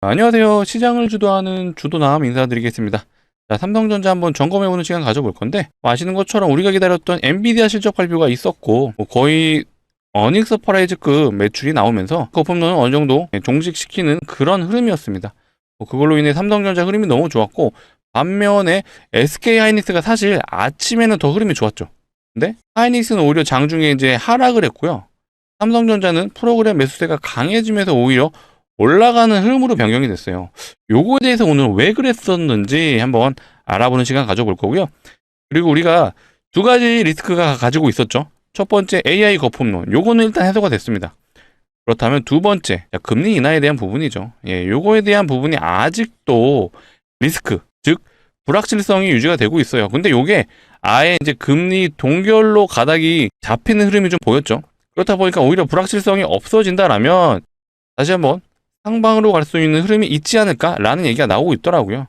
안녕하세요. 시장을 주도하는 주도남 인사드리겠습니다. 자, 삼성전자 한번 점검해보는 시간 가져볼 건데, 아시는 것처럼 우리가 기다렸던 엔비디아 실적 발표가 있었고, 거의 어닝 서프라이즈급 매출이 나오면서 거품론은 어느 정도 종식시키는 그런 흐름이었습니다. 그걸로 인해 삼성전자 흐름이 너무 좋았고, 반면에 SK하이닉스가 사실 아침에는 더 흐름이 좋았죠. 근데 하이닉스는 오히려 장중에 이제 하락을 했고요. 삼성전자는 프로그램 매수세가 강해지면서 오히려 올라가는 흐름으로 변경이 됐어요. 요거에 대해서 오늘 왜 그랬었는지 한번 알아보는 시간 가져볼 거고요. 그리고 우리가 두 가지 리스크가 가지고 있었죠. 첫 번째 AI 거품론. 요거는 일단 해소가 됐습니다. 그렇다면 두 번째, 금리 인하에 대한 부분이죠. 요거에 대한 부분이 아직도 리스크, 즉 불확실성이 유지가 되고 있어요. 근데 요게 아예 이제 금리 동결로 가닥이 잡히는 흐름이 좀 보였죠. 그렇다 보니까 오히려 불확실성이 없어진다라면 다시 한번 상방으로 갈 수 있는 흐름이 있지 않을까라는 얘기가 나오고 있더라고요.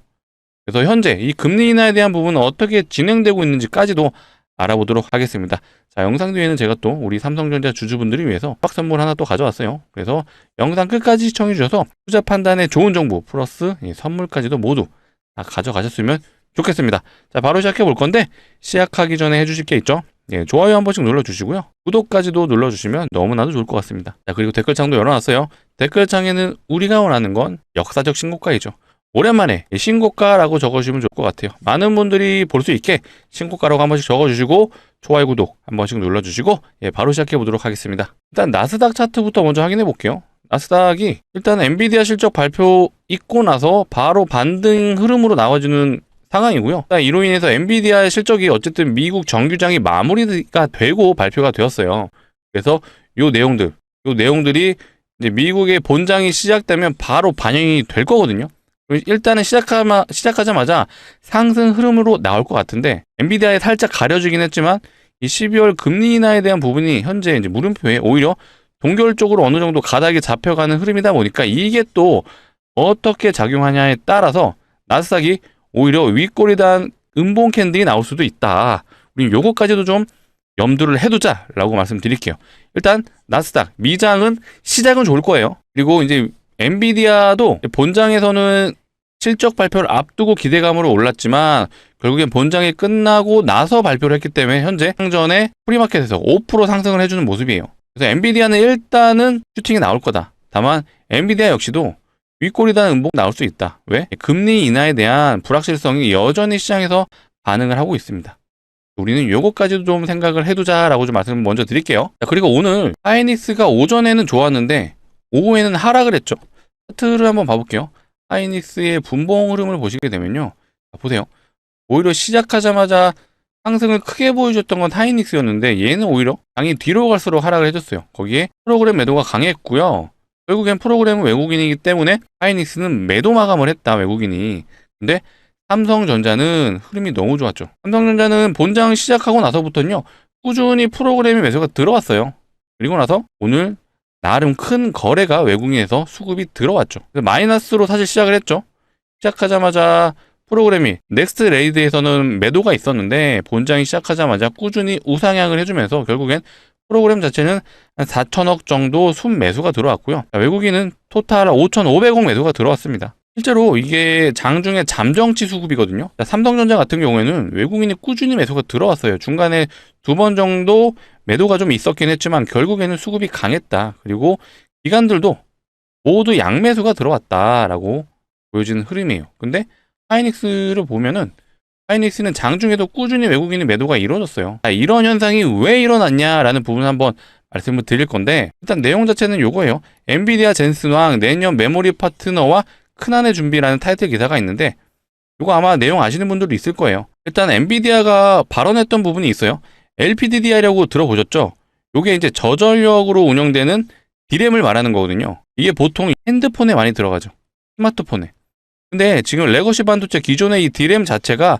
그래서 현재 이 금리 인하에 대한 부분은 어떻게 진행되고 있는지까지도 알아보도록 하겠습니다. 자, 영상 뒤에는 제가 또 우리 삼성전자 주주분들을 위해서 박 선물 하나 또 가져왔어요. 그래서 영상 끝까지 시청해 주셔서 투자 판단에 좋은 정보 플러스 선물까지도 모두 다 가져가셨으면 좋겠습니다. 자, 바로 시작해 볼 건데 시작하기 전에 해주실 게 있죠. 좋아요 한 번씩 눌러주시고요. 구독까지도 눌러주시면 너무나도 좋을 것 같습니다. 자, 그리고 댓글창도 열어놨어요. 댓글창에는 우리가 원하는 건 역사적 신고가이죠. 오랜만에 신고가라고 적어주시면 좋을 것 같아요. 많은 분들이 볼 수 있게 신고가라고 한 번씩 적어주시고 좋아요 구독 한 번씩 눌러주시고 바로 시작해 보도록 하겠습니다. 일단 나스닥 차트부터 먼저 확인해 볼게요. 나스닥이 일단 엔비디아 실적 발표 있고 나서 바로 반등 흐름으로 나와주는 상황이고요. 이로 인해서 엔비디아의 실적이 어쨌든 미국 정규장이 마무리가 되고 발표가 되었어요. 그래서 요 내용들이 이제 미국의 본장이 시작되면 바로 반영이 될 거거든요. 일단은 시작하자마자 상승 흐름으로 나올 것 같은데 엔비디아에 살짝 가려지긴 했지만 이 12월 금리 인하에 대한 부분이 현재 이제 물음표에 오히려 동결 쪽으로 어느 정도 가닥이 잡혀가는 흐름이다 보니까 이게 또 어떻게 작용하냐에 따라서 나스닥이 오히려 윗꼬리단 음봉 캔들이 나올 수도 있다. 우리 요거까지도 좀 염두를 해두자라고 말씀드릴게요. 일단 나스닥 미장은 시작은 좋을 거예요. 그리고 이제 엔비디아도 본장에서는 실적 발표를 앞두고 기대감으로 올랐지만 결국엔 본장이 끝나고 나서 발표를 했기 때문에 현재 상전에 프리마켓에서 5% 상승을 해주는 모습이에요. 그래서 엔비디아는 일단은 슈팅이 나올 거다. 다만 엔비디아 역시도 윗꼬리단 음봉 나올 수 있다. 왜? 금리 인하에 대한 불확실성이 여전히 시장에서 반응을 하고 있습니다. 우리는 요거까지도 좀 생각을 해두자라고 좀 말씀을 먼저 드릴게요. 자, 그리고 오늘 하이닉스가 오전에는 좋았는데 오후에는 하락을 했죠. 차트를 한번 봐볼게요. 하이닉스의 분봉 흐름을 보시게 되면요. 자, 보세요. 오히려 시작하자마자 상승을 크게 보여줬던 건 하이닉스였는데 얘는 오히려 장이 뒤로 갈수록 하락을 해줬어요. 거기에 프로그램 매도가 강했고요. 결국엔 프로그램은 외국인이기 때문에 하이닉스는 매도 마감을 했다, 외국인이. 근데 삼성전자는 흐름이 너무 좋았죠. 삼성전자는 본장 시작하고 나서부터는요, 꾸준히 프로그램의 매수가 들어왔어요. 그리고 나서 오늘 나름 큰 거래가 외국인에서 수급이 들어왔죠. 마이너스로 사실 시작을 했죠. 시작하자마자 프로그램이 넥스트 레이드에서는 매도가 있었는데 본장이 시작하자마자 꾸준히 우상향을 해주면서 결국엔 프로그램 자체는 한 4천억 정도 순매수가 들어왔고요. 외국인은 토탈 5,500억 매수가 들어왔습니다. 실제로 이게 장중에 잠정치 수급이거든요. 삼성전자 같은 경우에는 외국인이 꾸준히 매수가 들어왔어요. 중간에 2번 정도 매도가 좀 있었긴 했지만 결국에는 수급이 강했다. 그리고 기관들도 모두 양매수가 들어왔다라고 보여지는 흐름이에요. 근데 하이닉스를 보면은 하이닉스는 장중에도 꾸준히 외국인의 매도가 이루어졌어요. 이런 현상이 왜 일어났냐라는 부분을 한번 말씀을 드릴 건데 일단 내용 자체는 요거예요. 엔비디아 젠슨왕 내년 메모리 파트너와 큰한해 준비라는 타이틀 기사가 있는데 이거 아마 내용 아시는 분들도 있을 거예요. 일단 엔비디아가 발언했던 부분이 있어요. LPDDR이라고 들어보셨죠? 이게 이제 저전력으로 운영되는 D램을 말하는 거거든요. 이게 보통 핸드폰에 많이 들어가죠. 스마트폰에. 근데 지금 레거시 반도체 기존의 이 D램 자체가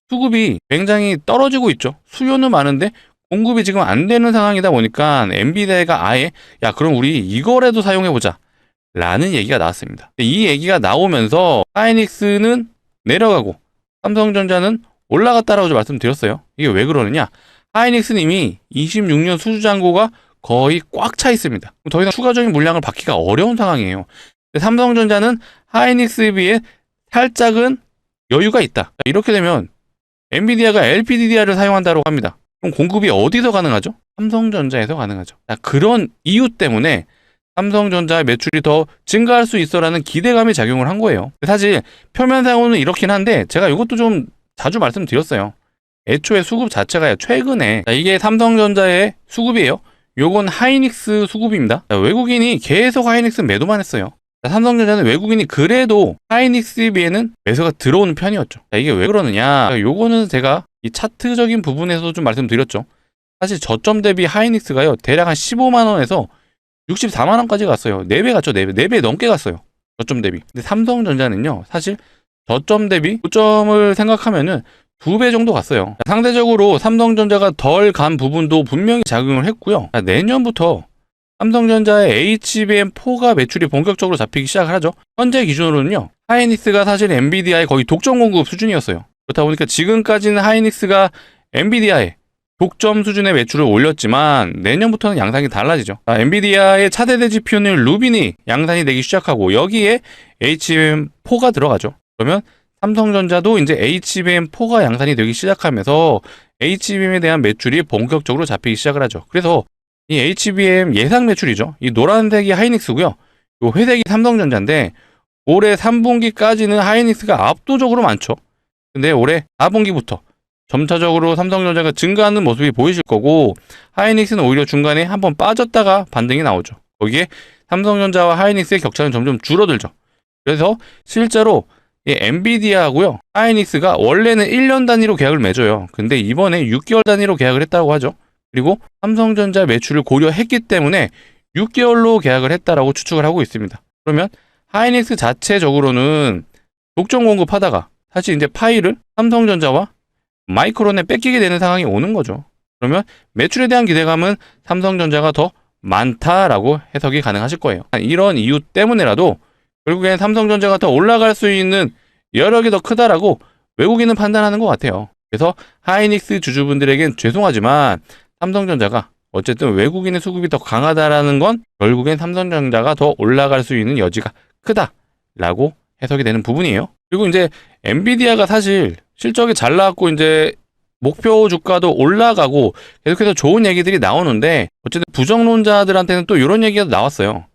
수급이 굉장히 떨어지고 있죠. 수요는 많은데 공급이 지금 안 되는 상황이다 보니까 엔비디아가 아예 야 그럼 우리 이거라도 사용해보자 라는 얘기가 나왔습니다. 이 얘기가 나오면서 하이닉스는 내려가고 삼성전자는 올라갔다라고 말씀드렸어요. 이게 왜 그러느냐? 하이닉스는 이미 26년 수주잔고가 거의 꽉 차 있습니다. 더 이상 추가적인 물량을 받기가 어려운 상황이에요. 삼성전자는 하이닉스에 비해 살짝은 여유가 있다. 이렇게 되면 엔비디아가 LPDDR을 사용한다고 합니다. 그럼 공급이 어디서 가능하죠? 삼성전자에서 가능하죠. 그런 이유 때문에 삼성전자의 매출이 더 증가할 수 있어라는 기대감이 작용을 한 거예요. 사실 표면상으로는 이렇긴 한데 제가 이것도 좀 자주 말씀드렸어요. 애초에 수급 자체가 최근에 이게 삼성전자의 수급이에요. 요건 하이닉스 수급입니다. 외국인이 계속 하이닉스 매도만 했어요. 삼성전자는 외국인이 그래도 하이닉스에 비해는 매수가 들어오는 편이었죠. 이게 왜 그러느냐? 요거는 제가 이 차트적인 부분에서 좀 말씀드렸죠. 사실 저점 대비 하이닉스가요, 대략 한 15만원에서 64만원까지 갔어요. 4배 갔죠, 4배. 4배 넘게 갔어요. 저점 대비. 근데 삼성전자는요, 사실 저점 대비 고점을 생각하면은 2배 정도 갔어요. 상대적으로 삼성전자가 덜 간 부분도 분명히 작용을 했고요. 내년부터 삼성전자의 HBM4가 매출이 본격적으로 잡히기 시작을 하죠. 현재 기준으로는요, 하이닉스가 사실 엔비디아의 거의 독점 공급 수준이었어요. 그렇다 보니까 지금까지는 하이닉스가 엔비디아의 독점 수준의 매출을 올렸지만 내년부터는 양상이 달라지죠. 엔비디아의 차세대 GPU는 루빈이 양산이 되기 시작하고 여기에 HBM4가 들어가죠. 그러면 삼성전자도 이제 HBM4가 양산이 되기 시작하면서 HBM에 대한 매출이 본격적으로 잡히기 시작을 하죠. 그래서 이 HBM 예상 매출이죠. 이 노란색이 하이닉스고요. 이 회색이 삼성전자인데 올해 3분기까지는 하이닉스가 압도적으로 많죠. 근데 올해 4분기부터 점차적으로 삼성전자가 증가하는 모습이 보이실 거고 하이닉스는 오히려 중간에 한번 빠졌다가 반등이 나오죠. 거기에 삼성전자와 하이닉스의 격차는 점점 줄어들죠. 그래서 실제로 이 엔비디아하고요, 하이닉스가 원래는 1년 단위로 계약을 맺어요. 근데 이번에 6개월 단위로 계약을 했다고 하죠. 그리고 삼성전자 매출을 고려했기 때문에 6개월로 계약을 했다라고 추측을 하고 있습니다. 그러면 하이닉스 자체적으로는 독점 공급하다가 사실 이제 파일을 삼성전자와 마이크론에 뺏기게 되는 상황이 오는 거죠. 그러면 매출에 대한 기대감은 삼성전자가 더 많다라고 해석이 가능하실 거예요. 이런 이유 때문에라도 결국엔 삼성전자가 더 올라갈 수 있는 여력이 더 크다라고 외국인은 판단하는 것 같아요. 그래서 하이닉스 주주분들에겐 죄송하지만 삼성전자가 어쨌든 외국인의 수급이 더 강하다라는 건 결국엔 삼성전자가 더 올라갈 수 있는 여지가 크다라고 해석이 되는 부분이에요. 그리고 이제 엔비디아가 사실 실적이 잘 나왔고 이제 목표 주가도 올라가고 계속해서 좋은 얘기들이 나오는데 어쨌든 부정론자들한테는 또 이런 얘기가 나왔어요.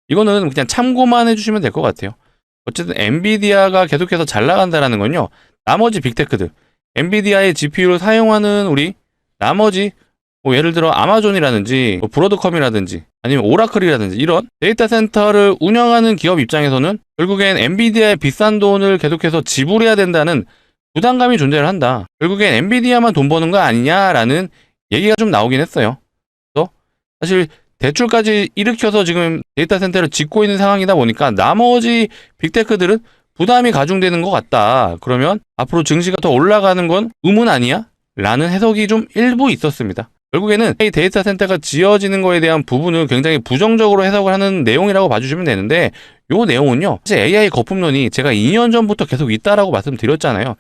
이거는 그냥 참고만 해주시면 될 것 같아요. 어쨌든 엔비디아가 계속해서 잘 나간다는 건요, 나머지 빅테크들, 엔비디아의 GPU를 사용하는 우리 나머지 뭐 예를 들어 아마존이라든지 뭐 브로드컴이라든지 아니면 오라클이라든지 이런 데이터 센터를 운영하는 기업 입장에서는 결국엔 엔비디아의 비싼 돈을 계속해서 지불해야 된다는 부담감이 존재를 한다. 결국엔 엔비디아만 돈 버는 거 아니냐라는 얘기가 좀 나오긴 했어요. 그래서 사실 대출까지 일으켜서 지금 데이터 센터를 짓고 있는 상황이다 보니까 나머지 빅테크들은 부담이 가중되는 것 같다. 그러면 앞으로 증시가 더 올라가는 건 의문 아니야? 라는 해석이 좀 일부 있었습니다. 결국에는 이 데이터 센터가 지어지는 거에 대한 부분을 굉장히 부정적으로 해석을 하는 내용이라고 봐주시면 되는데 요 내용은요, 사실 AI 거품론이 제가 2년 전부터 계속 있다라고 말씀드렸잖아요.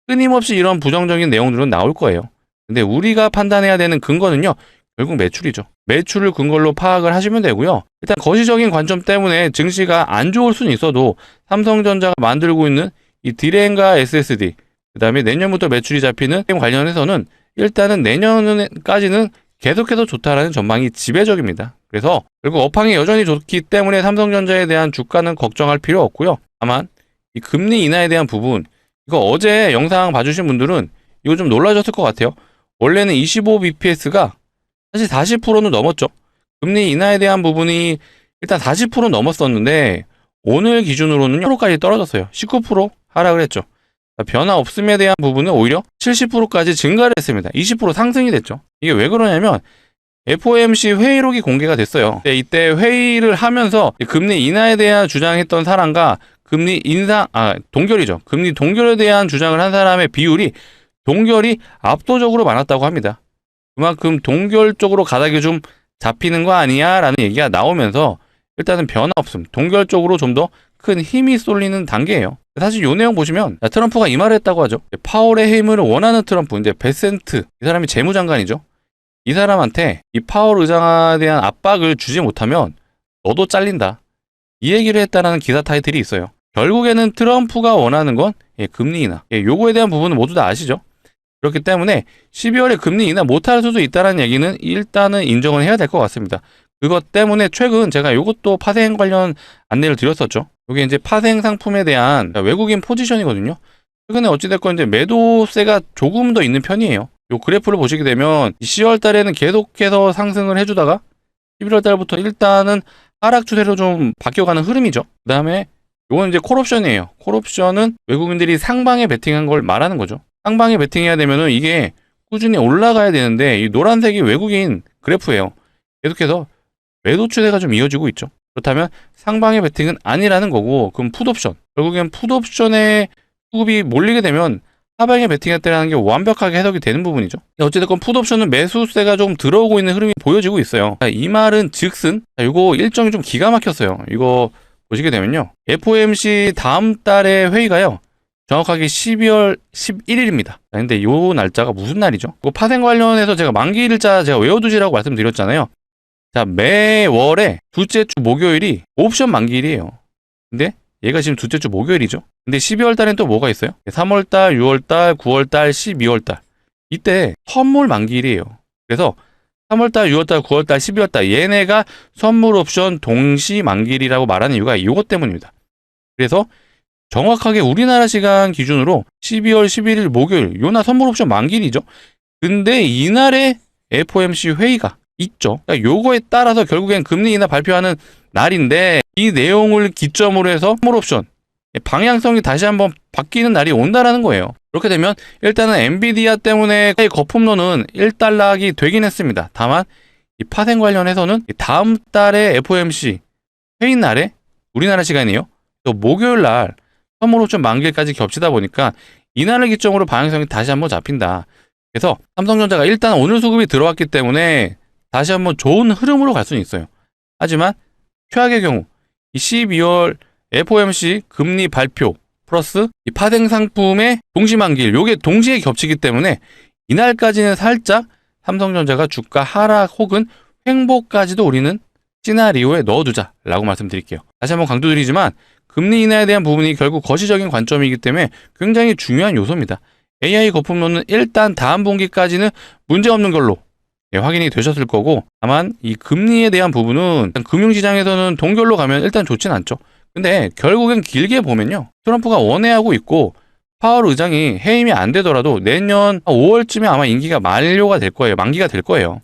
끊임없이 이런 부정적인 내용들은 나올 거예요. 근데 우리가 판단해야 되는 근거는요, 결국 매출이죠. 매출을 근거로 파악을 하시면 되고요. 일단 거시적인 관점 때문에 증시가 안 좋을 수는 있어도 삼성전자가 만들고 있는 이 디램과 SSD, 그 다음에 내년부터 매출이 잡히는 게임 관련해서는 일단은 내년까지는 계속해서 좋다라는 전망이 지배적입니다. 그래서 결국 업황이 여전히 좋기 때문에 삼성전자에 대한 주가는 걱정할 필요 없고요. 다만 이 금리 인하에 대한 부분, 이거 어제 영상 봐주신 분들은 이거 좀 놀라셨을 것 같아요. 원래는 25bps가 사실 40%는 넘었죠. 금리 인하에 대한 부분이 일단 40% 넘었었는데 오늘 기준으로는 10%까지 떨어졌어요. 19% 하락을 했죠. 변화 없음에 대한 부분은 오히려 70%까지 증가를 했습니다. 20% 상승이 됐죠. 이게 왜 그러냐면 FOMC 회의록이 공개가 됐어요. 이때 회의를 하면서 금리 인하에 대한 주장했던 사람과 금리 인상, 동결이죠. 금리 동결에 대한 주장을 한 사람의 비율이 동결이 압도적으로 많았다고 합니다. 그만큼 동결 쪽으로 가닥이 좀 잡히는 거 아니야? 라는 얘기가 나오면서 일단은 변화 없음, 동결 쪽으로 좀 더 큰 힘이 쏠리는 단계예요. 사실 이 내용 보시면 트럼프가 이 말을 했다고 하죠. 파월의 해임을 원하는 트럼프, 이제 베센트, 이 사람이 재무장관이죠. 이 사람한테 이 파월 의장에 대한 압박을 주지 못하면 너도 잘린다. 이 얘기를 했다라는 기사 타이틀이 있어요. 결국에는 트럼프가 원하는 건 금리 인하. 요거에 대한 부분은 모두 다 아시죠? 그렇기 때문에 12월에 금리 인하 못할 수도 있다는 얘기는 일단은 인정을 해야 될 것 같습니다. 그것 때문에 최근 제가 요것도 파생 관련 안내를 드렸었죠. 이게 이제 파생 상품에 대한 외국인 포지션이거든요. 최근에 어찌됐건 이제 매도세가 조금 더 있는 편이에요. 요 그래프를 보시게 되면 10월 달에는 계속해서 상승을 해주다가 11월 달부터 일단은 하락 추세로 좀 바뀌어가는 흐름이죠. 그 다음에 요건 이제 콜옵션이에요. 콜옵션은 외국인들이 상방에 베팅한 걸 말하는 거죠. 상방에 베팅해야 되면은 이게 꾸준히 올라가야 되는데 이 노란색이 외국인 그래프예요. 계속해서 매도 추세가 좀 이어지고 있죠. 그렇다면 상방의 베팅은 아니라는 거고, 그럼 풋옵션. 결국엔 풋옵션에 수급이 몰리게 되면 하방에 베팅했다는 게 완벽하게 해석이 되는 부분이죠. 어찌됐건 풋옵션은 매수세가 좀 들어오고 있는 흐름이 보여지고 있어요. 이 말은 즉슨, 이거 일정이 좀 기가 막혔어요. 이거 보시게 되면요. FOMC 다음 달의 회의가요. 정확하게 12월 11일입니다. 근데 요 날짜가 무슨 날이죠? 파생 관련해서 제가 만기일자 제가 외워두시라고 말씀드렸잖아요. 자, 매월에 둘째 주 목요일이 옵션 만기일이에요. 근데 얘가 지금 둘째 주 목요일이죠. 근데 12월 달엔 또 뭐가 있어요? 3월 달, 6월 달, 9월 달, 12월 달. 이때 선물 만기일이에요. 그래서 3월 달, 6월 달, 9월 달, 12월 달 얘네가 선물 옵션 동시 만기일이라고 말하는 이유가 이것 때문입니다. 그래서 정확하게 우리나라 시간 기준으로 12월 11일 목요일 요날 선물 옵션 만기일이죠. 근데 이날에 FOMC 회의가 있죠. 그러니까 요거에 따라서 결국엔 금리 인하 발표하는 날인데 이 내용을 기점으로 해서 선물 옵션 방향성이 다시 한번 바뀌는 날이 온다라는 거예요. 그렇게 되면 일단은 엔비디아 때문에 거품론은 1단락이 되긴 했습니다. 다만 이 파생 관련해서는 다음 달에 FOMC 회의 날에 우리나라 시간이에요. 또 목요일 날 선물 옵션 만기일까지 겹치다 보니까 이날을 기점으로 방향성이 다시 한번 잡힌다. 그래서 삼성전자가 일단 오늘 수급이 들어왔기 때문에 다시 한번 좋은 흐름으로 갈 수는 있어요. 하지만 최악의 경우 이 12월 FOMC 금리 발표 플러스 이 파생 상품의 동시만기일 요게 동시에 겹치기 때문에 이날까지는 살짝 삼성전자가 주가 하락 혹은 횡보까지도 우리는 시나리오에 넣어두자라고 말씀드릴게요. 다시 한번 강조드리지만 금리 인하에 대한 부분이 결국 거시적인 관점이기 때문에 굉장히 중요한 요소입니다. AI 거품론은 일단 다음 분기까지는 문제없는 걸로 확인이 되셨을 거고, 다만 이 금리에 대한 부분은 금융시장에서는 동결로 가면 일단 좋진 않죠. 근데 결국엔 길게 보면요, 트럼프가 원해하고 있고 파월 의장이 해임이 안 되더라도 내년 5월쯤에 아마 임기가 만료가 될 거예요. 만기가 될 거예요.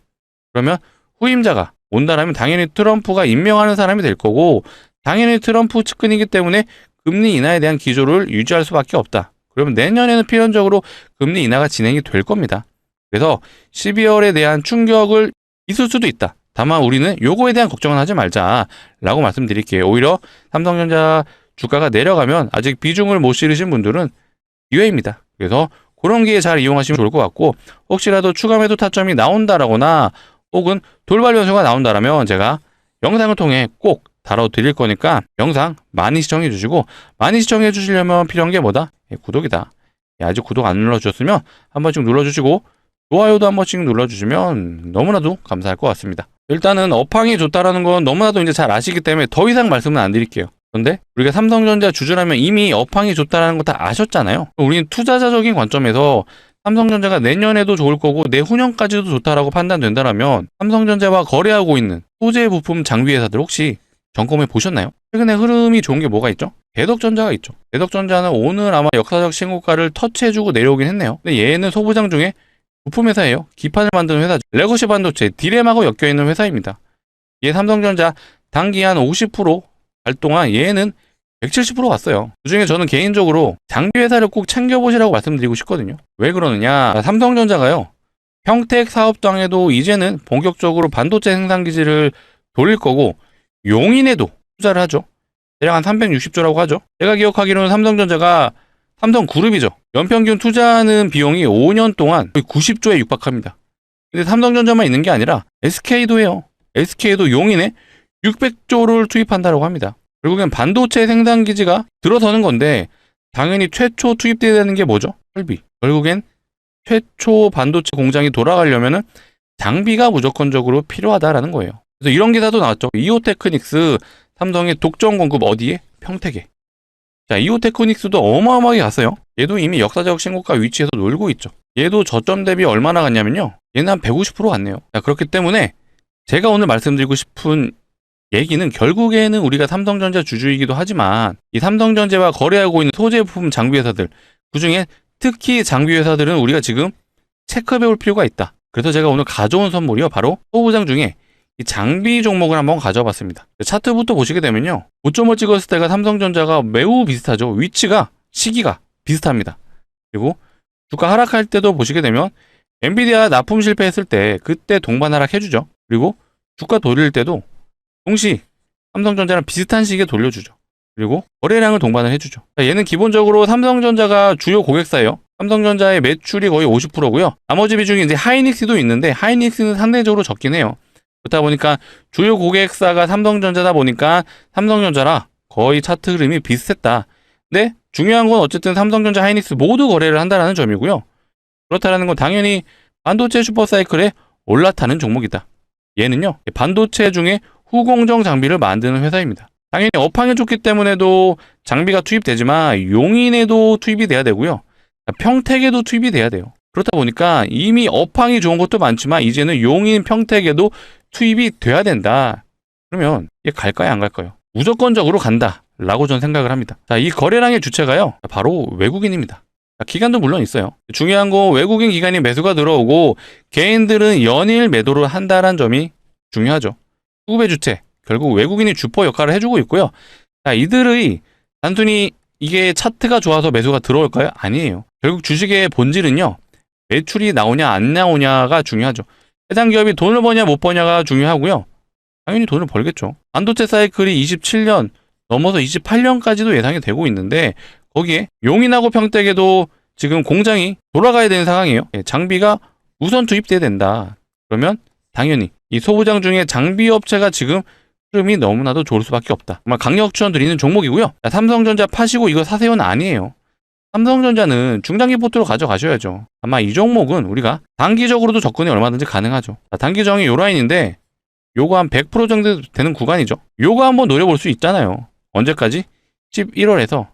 그러면 후임자가 온다라면 당연히 트럼프가 임명하는 사람이 될 거고, 당연히 트럼프 측근이기 때문에 금리 인하에 대한 기조를 유지할 수밖에 없다. 그러면 내년에는 필연적으로 금리 인하가 진행이 될 겁니다. 그래서 12월에 대한 충격을 있을 수도 있다. 다만 우리는 요거에 대한 걱정은 하지 말자라고 말씀드릴게요. 오히려 삼성전자 주가가 내려가면 아직 비중을 못 실으신 분들은 기회입니다. 그래서 그런 기회 잘 이용하시면 좋을 것 같고, 혹시라도 추가 매도 타점이 나온다라거나 혹은 돌발 변수가 나온다라면 제가 영상을 통해 꼭 다뤄드릴 거니까 영상 많이 시청해 주시고, 많이 시청해 주시려면 필요한 게 뭐다? 구독이다. 아직 구독 안 눌러주셨으면 한 번씩 눌러주시고 좋아요도 한 번씩 눌러주시면 너무나도 감사할 것 같습니다. 일단은 업황이 좋다라는 건 너무나도 이제 잘 아시기 때문에 더 이상 말씀은 안 드릴게요. 그런데 우리가 삼성전자 주주라면 이미 업황이 좋다라는 거 다 아셨잖아요. 우리는 투자자적인 관점에서 삼성전자가 내년에도 좋을 거고 내후년까지도 좋다라고 판단된다라면 삼성전자와 거래하고 있는 소재 부품 장비 회사들 혹시 점검해 보셨나요? 최근에 흐름이 좋은 게 뭐가 있죠? 대덕전자가 있죠. 대덕전자는 오늘 아마 역사적 신고가를 터치해주고 내려오긴 했네요. 근데 얘는 소부장 중에 부품 회사예요. 기판을 만드는 회사죠. 레거시 반도체, 디램하고 엮여있는 회사입니다. 얘 삼성전자 단기 한 50%갈 동안 얘는 170% 갔어요. 그중에 저는 개인적으로 장비 회사를 꼭 챙겨보시라고 말씀드리고 싶거든요. 왜 그러느냐? 삼성전자가요, 평택 사업장에도 이제는 본격적으로 반도체 생산 기지를 돌릴 거고 용인에도 투자를 하죠. 대략 한 360조라고 하죠. 제가 기억하기로는 삼성전자가 삼성그룹이죠. 연평균 투자하는 비용이 5년 동안 거의 90조에 육박합니다. 근데 삼성전자만 있는 게 아니라 SK도 해요. SK도 용인에 600조를 투입한다고 합니다. 결국엔 반도체 생산 기지가 들어서는 건데 당연히 최초 투입돼야 되는 게 뭐죠? 설비. 결국엔 최초 반도체 공장이 돌아가려면은 장비가 무조건적으로 필요하다라는 거예요. 그래서 이런 기사도 나왔죠. 이오테크닉스 삼성의 독점 공급 어디에? 평택에. 자, 이오테크닉스도 어마어마하게 갔어요. 얘도 이미 역사적 신고가 위치에서 놀고 있죠. 얘도 저점 대비 얼마나 갔냐면요. 얘는 한 150% 갔네요. 자, 그렇기 때문에 제가 오늘 말씀드리고 싶은 얘기는 결국에는 우리가 삼성전자 주주이기도 하지만 이 삼성전자와 거래하고 있는 소재부품 장비 회사들, 그중에 특히 장비 회사들은 우리가 지금 체크해 볼 필요가 있다. 그래서 제가 오늘 가져온 선물이요. 바로 소부장 중에 이 장비 종목을 한번 가져봤습니다. 차트부터 보시게 되면요. 고점을 찍었을 때가 삼성전자가 매우 비슷하죠. 위치가, 시기가 비슷합니다. 그리고 주가 하락할 때도 보시게 되면 엔비디아 납품 실패했을 때 그때 동반 하락해주죠. 그리고 주가 돌릴 때도 동시 삼성전자랑 비슷한 시기에 돌려주죠. 그리고 거래량을 동반을 해주죠. 얘는 기본적으로 삼성전자가 주요 고객사예요. 삼성전자의 매출이 거의 50%고요. 나머지 비중이 이제 하이닉스도 있는데 하이닉스는 상대적으로 적긴 해요. 그렇다 보니까 주요 고객사가 삼성전자다 보니까 삼성전자라 거의 차트 흐름이 비슷했다. 근데 중요한 건 어쨌든 삼성전자, 하이닉스 모두 거래를 한다는 점이고요. 그렇다는 건 당연히 반도체 슈퍼사이클에 올라타는 종목이다. 얘는요, 반도체 중에 후공정 장비를 만드는 회사입니다. 당연히 업황이 좋기 때문에도 장비가 투입되지만 용인에도 투입이 돼야 되고요. 평택에도 투입이 돼야 돼요. 그렇다 보니까 이미 업황이 좋은 것도 많지만 이제는 용인, 평택에도 투입이 돼야 된다. 그러면 얘 갈까요, 안 갈까요? 무조건적으로 간다 라고 저는 생각을 합니다. 자, 이 거래량의 주체가요, 바로 외국인입니다. 기간도 물론 있어요. 중요한 건 외국인 기관이 매수가 들어오고 개인들은 연일 매도를 한다는 점이 중요하죠. 수급의 주체, 결국 외국인이 주포 역할을 해주고 있고요. 자, 이들의 단순히 이게 차트가 좋아서 매수가 들어올까요? 아니에요. 결국 주식의 본질은요, 매출이 나오냐 안 나오냐가 중요하죠. 해당 기업이 돈을 버냐 못 버냐가 중요하고요. 당연히 돈을 벌겠죠. 반도체 사이클이 27년 넘어서 28년까지도 예상이 되고 있는데 거기에 용인하고 평택에도 지금 공장이 돌아가야 되는 상황이에요. 장비가 우선 투입돼야 된다. 그러면 당연히 이 소부장 중에 장비 업체가 지금 흐름이 너무나도 좋을 수밖에 없다. 정말 강력 추천 드리는 종목이고요. 삼성전자 파시고 이거 사세요는 아니에요. 삼성전자는 중장기 포트로 가져가셔야죠. 아마 이 종목은 우리가 단기적으로도 접근이 얼마든지 가능하죠. 단기정이 요 라인인데 요거 한 100% 정도 되는 구간이죠. 요거 한번 노려볼 수 있잖아요. 언제까지? 11월에서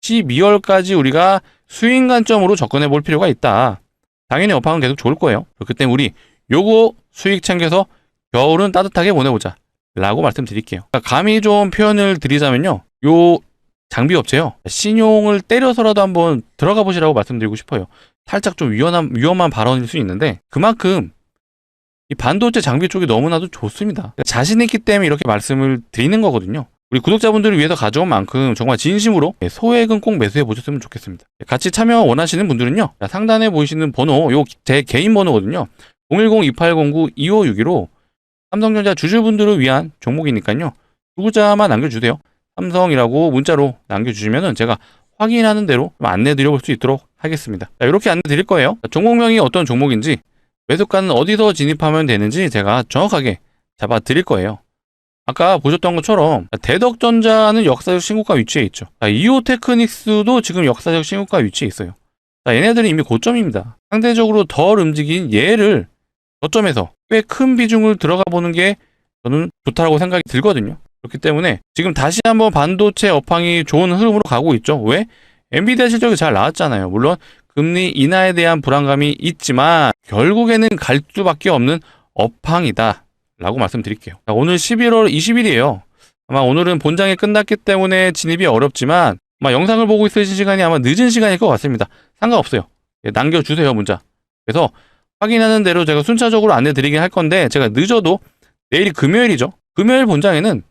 12월까지 우리가 수익 관점으로 접근해 볼 필요가 있다. 당연히 업황은 계속 좋을 거예요. 그렇기 때문에 우리 요거 수익 챙겨서 겨울은 따뜻하게 보내보자 라고 말씀드릴게요. 감히 좀 표현을 드리자면요, 요 장비업체요, 신용을 때려서라도 한번 들어가 보시라고 말씀드리고 싶어요. 살짝 좀 위험한 발언일 수 있는데 그만큼 이 반도체 장비 쪽이 너무나도 좋습니다. 자신 있기 때문에 이렇게 말씀을 드리는 거거든요. 우리 구독자분들을 위해서 가져온 만큼 정말 진심으로 소액은 꼭 매수해 보셨으면 좋겠습니다. 같이 참여 원하시는 분들은요, 상단에 보이시는 번호, 요 제 개인 번호거든요. 010-2809-2561로 삼성전자 주주분들을 위한 종목이니까요. 구독자만 남겨주세요. 삼성이라고 문자로 남겨주시면 제가 확인하는 대로 안내 드려볼 수 있도록 하겠습니다. 자, 이렇게 안내 드릴 거예요. 종목명이 어떤 종목인지, 매수가는 어디서 진입하면 되는지 제가 정확하게 잡아 드릴 거예요. 아까 보셨던 것처럼 대덕전자는 역사적 신고가 위치에 있죠. 이오테크닉스도 지금 역사적 신고가 위치에 있어요. 얘네들은 이미 고점입니다. 상대적으로 덜 움직인 얘를 저점에서 꽤 큰 비중을 들어가 보는 게 저는 좋다고 생각이 들거든요. 그렇기 때문에 지금 다시 한번 반도체 업황이 좋은 흐름으로 가고 있죠. 왜? 엔비디아 실적이 잘 나왔잖아요. 물론 금리 인하에 대한 불안감이 있지만 결국에는 갈 수밖에 없는 업황이다 라고 말씀드릴게요. 오늘 11월 20일이에요. 아마 오늘은 본장이 끝났기 때문에 진입이 어렵지만 아마 영상을 보고 있으신 시간이 아마 늦은 시간일 것 같습니다. 상관없어요. 남겨주세요, 문자. 그래서 확인하는 대로 제가 순차적으로 안내 드리긴 할 건데 제가 늦어도 내일이 금요일이죠. 금요일 본장에는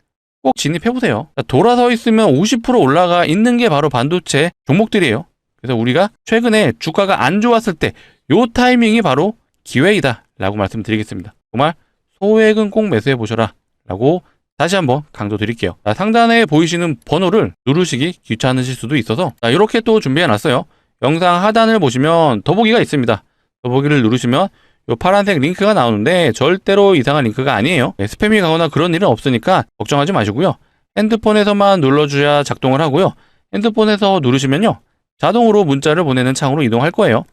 꼭 진입해보세요. 돌아서 있으면 50% 올라가 있는 게 바로 반도체 종목들이에요. 그래서 우리가 최근에 주가가 안 좋았을 때 요 타이밍이 바로 기회이다 라고 말씀드리겠습니다. 정말 소액은 꼭 매수해 보셔라 라고 다시 한번 강조 드릴게요. 상단에 보이시는 번호를 누르시기 귀찮으실 수도 있어서 이렇게 또 준비해 놨어요. 영상 하단을 보시면 더보기가 있습니다. 더보기를 누르시면 요 파란색 링크가 나오는데 절대로 이상한 링크가 아니에요. 스팸이 가거나 그런 일은 없으니까 걱정하지 마시고요. 핸드폰에서만 눌러줘야 작동을 하고요. 핸드폰에서 누르시면요, 자동으로 문자를 보내는 창으로 이동할 거예요.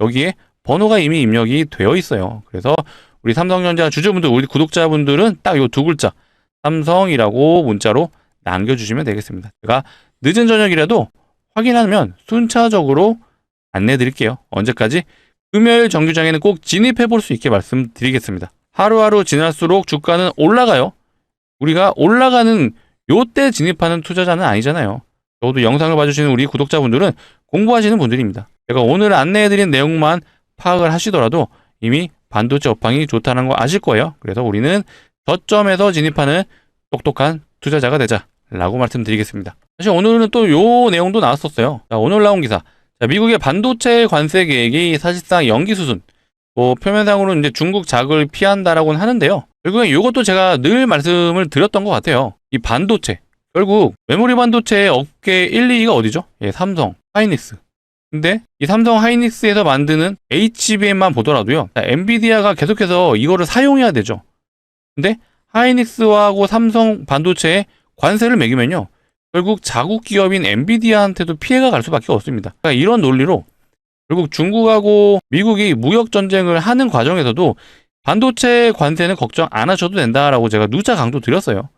여기에 번호가 이미 입력이 되어 있어요. 그래서 우리 삼성전자 주주분들, 우리 구독자분들은 딱 요 두 글자 삼성이라고 문자로 남겨주시면 되겠습니다. 제가 늦은 저녁이라도 확인하면 순차적으로 안내해 드릴게요. 언제까지? 금요일 정규장에는 꼭 진입해 볼 수 있게 말씀드리겠습니다. 하루하루 지날수록 주가는 올라가요. 우리가 올라가는 요때 진입하는 투자자는 아니잖아요. 적어도 영상을 봐주시는 우리 구독자분들은 공부하시는 분들입니다. 제가 오늘 안내해드린 내용만 파악을 하시더라도 이미 반도체 업황이 좋다는 거 아실 거예요. 그래서 우리는 저점에서 진입하는 똑똑한 투자자가 되자라고 말씀드리겠습니다. 사실 오늘은 또 요 내용도 나왔었어요. 자, 오늘 나온 기사. 자, 미국의 반도체 관세 계획이 사실상 연기 수순. 표면상으로는 이제 중국 자극을 피한다라고는 하는데요. 결국엔 이것도 제가 늘 말씀을 드렸던 것 같아요. 이 반도체. 결국 메모리 반도체 업계 1, 2위가 어디죠? 예, 삼성, 하이닉스. 근데 이 삼성 하이닉스에서 만드는 HBM만 보더라도요. 자, 엔비디아가 계속해서 이거를 사용해야 되죠. 근데 하이닉스하고 삼성 반도체에 관세를 매기면요. 결국 자국 기업인 엔비디아한테도 피해가 갈 수밖에 없습니다. 그러니까 이런 논리로 결국 중국하고 미국이 무역 전쟁을 하는 과정에서도 반도체 관세는 걱정 안 하셔도 된다라고 제가 누차 강조 드렸어요.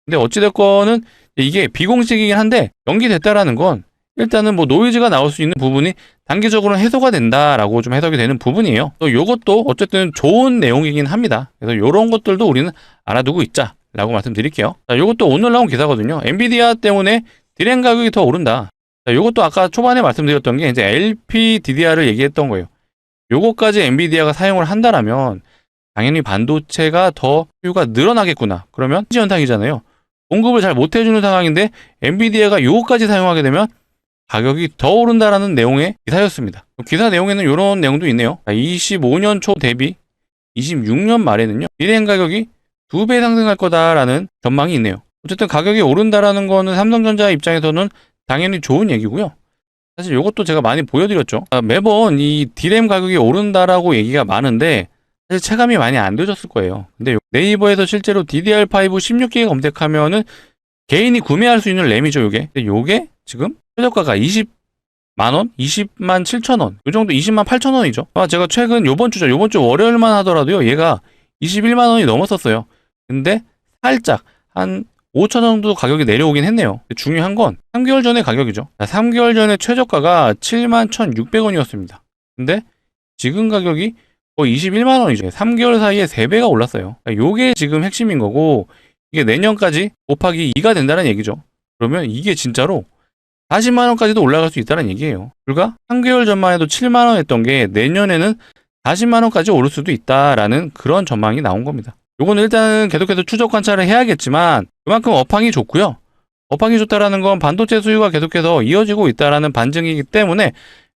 근데 어찌됐건은 이게 비공식이긴 한데 연기됐다라는 건 일단은 노이즈가 나올 수 있는 부분이 단기적으로는 해소가 된다라고 좀 해석이 되는 부분이에요. 또 요것도 어쨌든 좋은 내용이긴 합니다. 그래서 요런 것들도 우리는 알아두고 있자라고 말씀드릴게요. 자, 요것도 오늘 나온 기사거든요. 엔비디아 때문에 디램 가격이 더 오른다. 자, 요것도 아까 초반에 말씀드렸던 게 이제 LPDDR을 얘기했던 거예요. 요거까지 엔비디아가 사용을 한다라면 당연히 반도체가 더 수요가 늘어나겠구나. 그러면 현상이잖아요. 공급을 잘 못해주는 상황인데 엔비디아가 요거까지 사용하게 되면 가격이 더 오른다라는 내용의 기사였습니다. 기사 내용에는 이런 내용도 있네요. 25년 초 대비 26년 말에는요. 디램 가격이 2배 상승할 거다라는 전망이 있네요. 어쨌든 가격이 오른다라는 거는 삼성전자 입장에서는 당연히 좋은 얘기고요. 사실 이것도 제가 많이 보여드렸죠. 매번 이 디램 가격이 오른다라고 얘기가 많은데 사실 체감이 많이 안 되셨을 거예요. 근데 네이버에서 실제로 DDR5 16기가 검색하면은 개인이 구매할 수 있는 램이죠, 요게. 근데 요게 지금 최저가가 20만원? 20만 7천원. 요 정도 20만 8천원이죠. 제가 최근 요번 주 월요일만 하더라도요, 얘가 21만원이 넘었었어요. 근데 살짝 한 5천원 정도 가격이 내려오긴 했네요. 중요한 건 3개월 전의 가격이죠. 3개월 전에 최저가가 7만 1,600원이었습니다. 근데 지금 가격이 거의 21만원이죠. 3개월 사이에 3배가 올랐어요. 요게 지금 핵심인 거고, 이게 내년까지 곱하기 2가 된다는 얘기죠. 그러면 이게 진짜로 40만원까지도 올라갈 수 있다는 얘기예요. 불과 3개월 전만 해도 7만원 했던 게 내년에는 40만원까지 오를 수도 있다라는 그런 전망이 나온 겁니다. 요거는 일단은 계속해서 추적 관찰을 해야겠지만 그만큼 업황이 좋고요. 업황이 좋다라는 건 반도체 수요가 계속해서 이어지고 있다라는 반증이기 때문에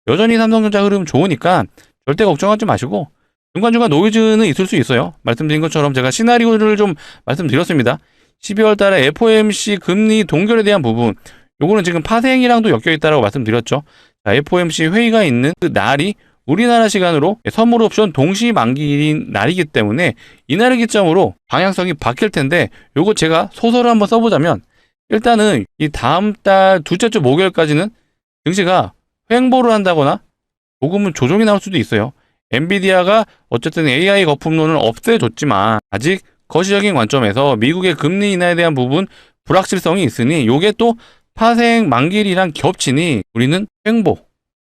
여전히 삼성전자 흐름 좋으니까 절대 걱정하지 마시고 중간중간 노이즈는 있을 수 있어요. 말씀드린 것처럼 제가 시나리오를 좀 말씀드렸습니다. 12월 달에 FOMC 금리 동결에 대한 부분, 요거는 지금 파생이랑도 엮여있다라고 말씀드렸죠. 자, FOMC 회의가 있는 그 날이 우리나라 시간으로 선물 옵션 동시 만기인 날이기 때문에 이날을 기점으로 방향성이 바뀔 텐데, 요거 제가 소설을 한번 써보자면 일단은 이 다음 달 둘째 주 목요일까지는 증시가 횡보를 한다거나 조금은 조정이 나올 수도 있어요. 엔비디아가 어쨌든 AI 거품론을 없애줬지만 아직 거시적인 관점에서 미국의 금리 인하에 대한 부분 불확실성이 있으니 요게 또 파생 만기일이랑 겹치니 우리는 횡보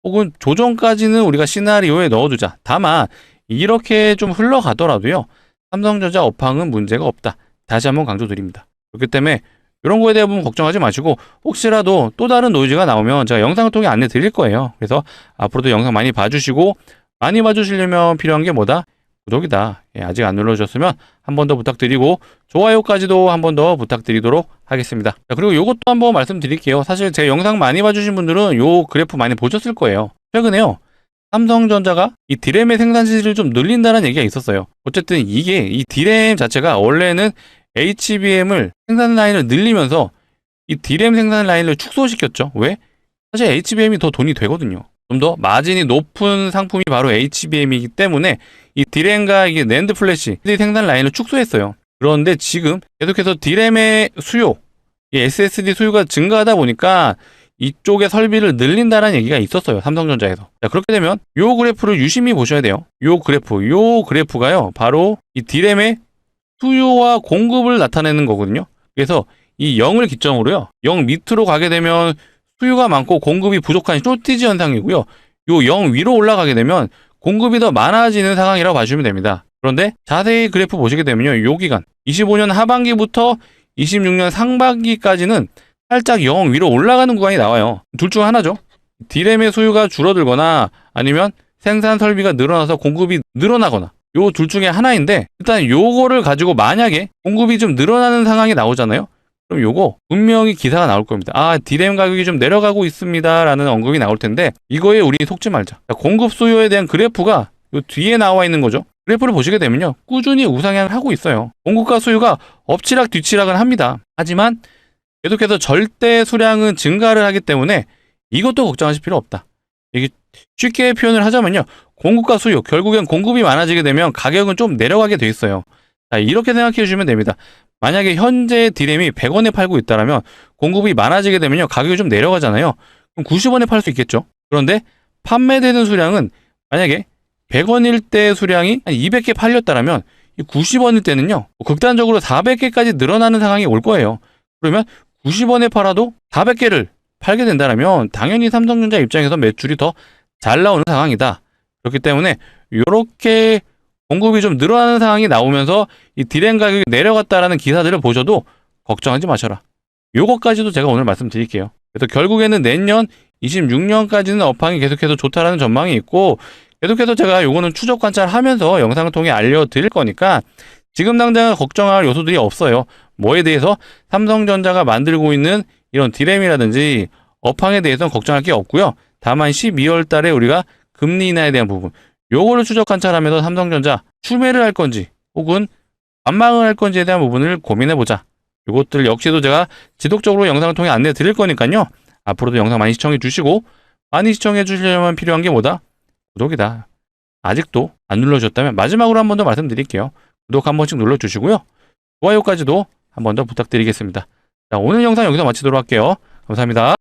혹은 조정까지는 우리가 시나리오에 넣어두자. 다만 이렇게 좀 흘러가더라도요, 삼성전자 업황은 문제가 없다. 다시 한번 강조드립니다. 그렇기 때문에 이런 거에 대한 부분 걱정하지 마시고, 혹시라도 또 다른 노이즈가 나오면 제가 영상을 통해 안내 드릴 거예요. 그래서 앞으로도 영상 많이 봐주시고, 많이 봐주시려면 필요한 게 뭐다? 구독이다. 아직 안 눌러주셨으면 한 번 더 부탁드리고 좋아요까지도 한 번 더 부탁드리도록 하겠습니다. 자, 그리고 이것도 한번 말씀드릴게요. 사실 제 영상 많이 봐주신 분들은 요 그래프 많이 보셨을 거예요. 최근에요, 삼성전자가 이 디램의 생산실을 좀 늘린다는 얘기가 있었어요. 어쨌든 이게 이 디램 자체가 원래는 HBM을 생산 라인을 늘리면서 이 디램 생산 라인을 축소시켰죠. 왜? 사실 HBM이 더 돈이 되거든요. 좀 더 마진이 높은 상품이 바로 HBM이기 때문에 이 디램과 이게 낸드 플래시 생산 라인을 축소했어요. 그런데 지금 계속해서 디램의 수요, 이 SSD 수요가 증가하다 보니까 이쪽의 설비를 늘린다는 얘기가 있었어요, 삼성전자에서. 자, 그렇게 되면 요 그래프를 유심히 보셔야 돼요. 요 그래프가요, 바로 이 디램의 수요와 공급을 나타내는 거거든요. 그래서 이 0을 기점으로요. 0 밑으로 가게 되면 수요가 많고 공급이 부족한 쇼티지 현상이고요. 요 0 위로 올라가게 되면 공급이 더 많아지는 상황이라고 봐주시면 됩니다. 그런데 자세히 그래프 보시게 되면요. 요 기간 25년 하반기부터 26년 상반기까지는 살짝 0 위로 올라가는 구간이 나와요. 둘 중 하나죠. 디램의 수요가 줄어들거나 아니면 생산 설비가 늘어나서 공급이 늘어나거나 요 둘 중에 하나인데, 일단 요거를 가지고 만약에 공급이 좀 늘어나는 상황이 나오잖아요. 그럼 요거 분명히 기사가 나올 겁니다. 아, 디램 가격이 좀 내려가고 있습니다 라는 언급이 나올 텐데, 이거에 우리 속지 말자. 공급 수요에 대한 그래프가 요 뒤에 나와 있는 거죠. 그래프를 보시게 되면요, 꾸준히 우상향을 하고 있어요. 공급과 수요가 엎치락 뒤치락은 합니다. 하지만 계속해서 절대 수량은 증가를 하기 때문에 이것도 걱정하실 필요 없다. 이게 쉽게 표현을 하자면요, 공급과 수요, 결국엔 공급이 많아지게 되면 가격은 좀 내려가게 돼 있어요. 자, 이렇게 생각해 주시면 됩니다. 만약에 현재 디램이 100원에 팔고 있다면 공급이 많아지게 되면요, 가격이 좀 내려가잖아요. 그럼 90원에 팔 수 있겠죠. 그런데 판매되는 수량은 만약에 100원일 때 수량이 한 200개 팔렸다면 90원일 때는요, 극단적으로 400개까지 늘어나는 상황이 올 거예요. 그러면 90원에 팔아도 400개를 팔게 된다면 당연히 삼성전자 입장에서 매출이 더 잘 나오는 상황이다. 그렇기 때문에 이렇게 공급이 좀 늘어나는 상황이 나오면서 이 디램 가격이 내려갔다라는 기사들을 보셔도 걱정하지 마셔라. 요것까지도 제가 오늘 말씀드릴게요. 그래서 결국에는 내년 26년까지는 업황이 계속해서 좋다라는 전망이 있고, 계속해서 제가 요거는 추적 관찰하면서 영상을 통해 알려드릴 거니까 지금 당장 걱정할 요소들이 없어요. 뭐에 대해서 삼성전자가 만들고 있는 이런 디램이라든지 업황에 대해서는 걱정할 게 없고요. 다만 12월 달에 우리가 금리 인하에 대한 부분, 요거를 추적 관찰하면서 삼성전자 추매를 할 건지 혹은 관망을 할 건지에 대한 부분을 고민해보자. 요것들 역시도 제가 지속적으로 영상을 통해 안내 드릴 거니까요. 앞으로도 영상 많이 시청해 주시고, 많이 시청해 주시려면 필요한 게 뭐다? 구독이다. 아직도 안 눌러주셨다면 마지막으로 한 번 더 말씀드릴게요. 구독 한 번씩 눌러주시고요. 좋아요까지도 한 번 더 부탁드리겠습니다. 자, 오늘 영상 여기서 마치도록 할게요. 감사합니다.